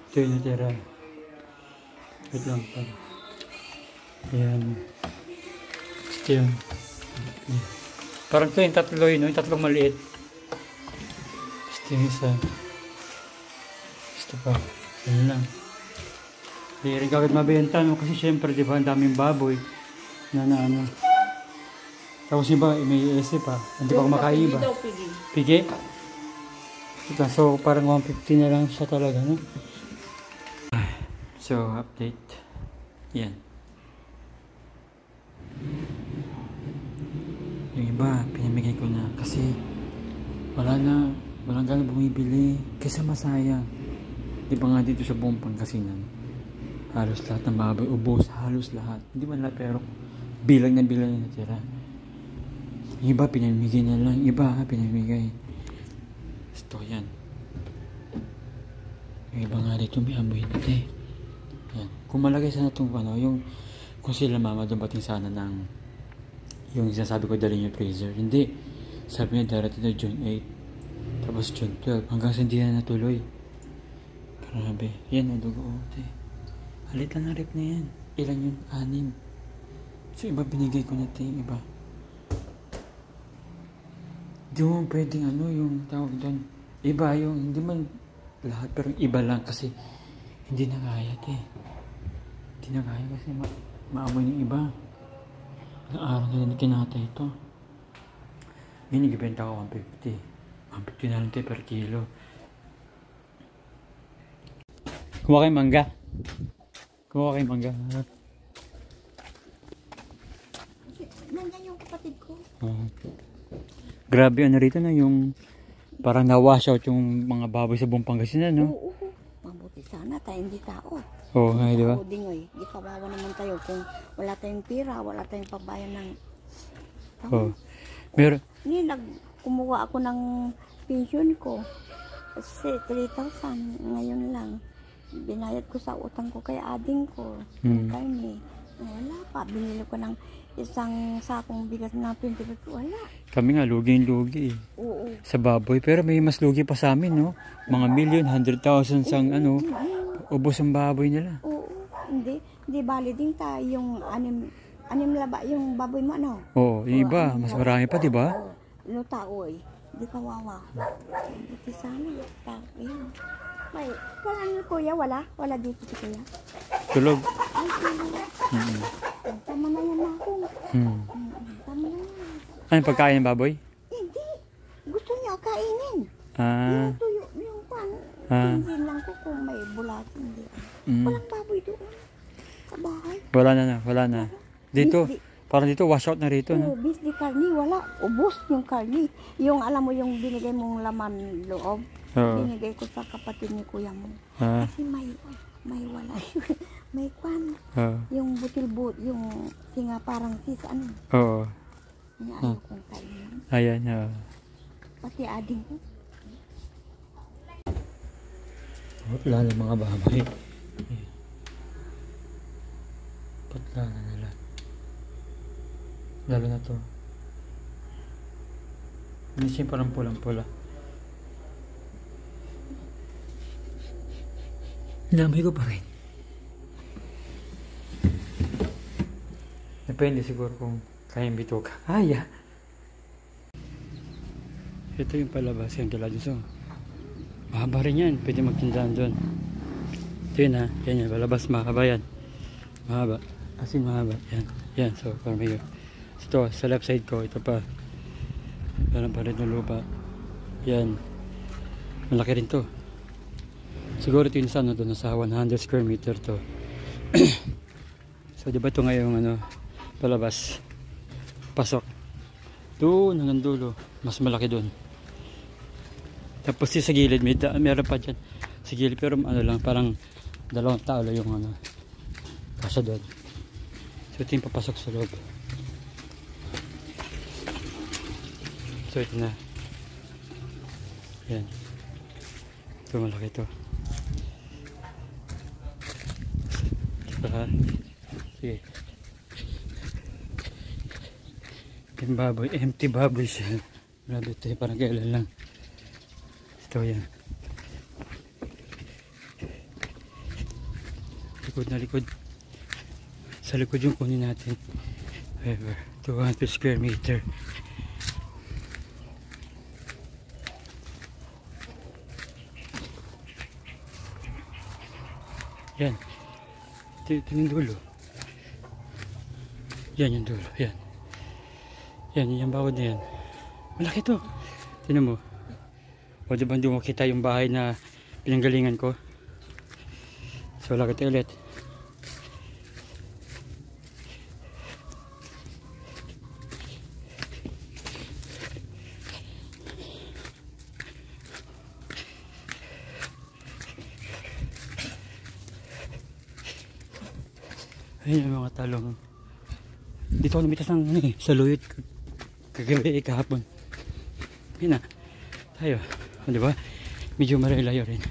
Ito yung natira. Wait lang pa. Ayan. Ito yun. Parang ito yung tatlo yun, no? Yung tatlong maliit. Ito yung isa. Ito pa. Ayan lang. Hindi rin kagad mabenta, no? Kasi syempre, di ba, ang daming baboy na ano. Tapos iba, may ese pa. Hindi pa kumakaiba. Pigi? So, parang 150 na lang siya talaga, no? So, update. Yan. Yung iba, pinamigay ko na. Kasi, walang gano'ng bumibili. Kasi masayang. Di ba nga dito sa buong Pangasinan, halos lahat ng baboy, ubos, halos lahat. Hindi man lahat, pero bilang na natira. Yung iba, pinamigay na lang. Iba, pinamigay. Ito, yan. Yung iba nga dito, may amoy na ito. Yan. Kung malagay sana itong ano, yung kung sila mama dumating sana ng yung sinasabi ko dalhin yung freezer. Hindi. Sabi niya darating na June 8. Tapos June 12. Hanggang sa hindi na natuloy. Grabe. Yan ang dugo. Halit lang na rep na yan. Ilan yun? 6. So iba binigay ko na ito yung iba. Di mo pwedeng ano yung tawag doon. Iba yung hindi man lahat pero iba lang kasi hindi na kaya ito eh. Hindi na kaya kasi maamoy ng iba. Ang araw na rin kinatay ito. Binigibenta ko 150. 150 na lang ito per kilo. Kumuha kayo mangga. Kumuha kayo mangga. Nandiyan yung kapatid ko. Grabe ano rito na yung parang na-wash out yung mga baboy sa buong Pangasinan, no? Oo. Mabuti sana tayo hindi tao. Oo nga, di ba? Di kawawa naman tayo kung wala tayong pira, wala tayong pabayan ng tao. Oo. Meron. Kumuha ako ng pension ko. Kasi 3,000 ngayon lang. Binayad ko sa utang ko kay ading ko. Karne. Wala pa. Binili ko ng isang sakong bigas na 20 wala. Kami nga, lugi-lugi. Oo. Sa baboy. Pero may mas lugi pa sa amin, no? Mga million, 100,000 sang ano, ubos ang baboy nila. Oo. Hindi bali din tayo yung anim laba yung baboy mo, ano? Oo, iba. Mas marami pa, di ba? Ano tao eh. Di kawawa. Buti sana. Yun. May, wala na kuya, wala? Wala dito si kuya? Tulog. Ay, tama na yan ako. Tama na yan. Ano pagkain ng baboy? Hindi. Gusto niya kainin. Ah. Yung tuyo, yung pan. Hindi lang ko kung may bulat. Hindi. Walang baboy doon. Sa bahay. Wala na. Dito, parang dito wash out na rito, no? Bis di karni, wala. Ubus yung karni. Yung alam mo yung binigay mong laman loob. Binigay ko sa kapatid ni kuya mo. Kasi may wala. May kwan. Yung butil-but, yung singa parang sis, ano. Oo. Ayaw kong kainin. Ayan, Pati ading ko. Patla ng mga baboy. Patla na nila. Lalo na to. Hindi siya parang pulang-pula. Dami ko pa rin. Depende siguro kung kayang bituka. Kaya. Ito yung palabas yung Galadis. Mahaba rin yan. Pwede magtindahan doon. Ito yun ha. Yan yan. Palabas mahaba yan. Mahaba. As in mahaba. Yan. Yan. So parang may ito. Sa left side ko. Ito pa. Parang pa rin ng lupa. Yan. Malaki rin to. Siguro ito yung sa ano doon. Nasa 100 square meter to. So diba ito ngayong ano. Palabas. Pasok. Doon hanggang dulo. Mas malaki doon. Tapos sa gilid meron pa dyan. Sa gilid pero ano lang. Parang 2 tao lang yung ano. Kasya doon. So ito yung papasok sa loob. So ito na. Yan. Ito malaki ito. Sige. Yung baboy, empty baboy siya. Grabe ito, parang kailan lang. Ito yan. likod na likod. Sa likod yung kunin natin. However, 200 square meter. Yan. Ito yung dulo. Yan yung dulo. Yan. Yan yung bawod na yan. Malaki to. Tignan mo. O diba hindi mo kita yung bahay na pinanggalingan ko. So laki tayo ulit. Ayun yung mga talong. Dito ako lumitas ng saluyot kagabi kahapon. Ayun na. Tayo. O diba? Medyo malayo-layo rin.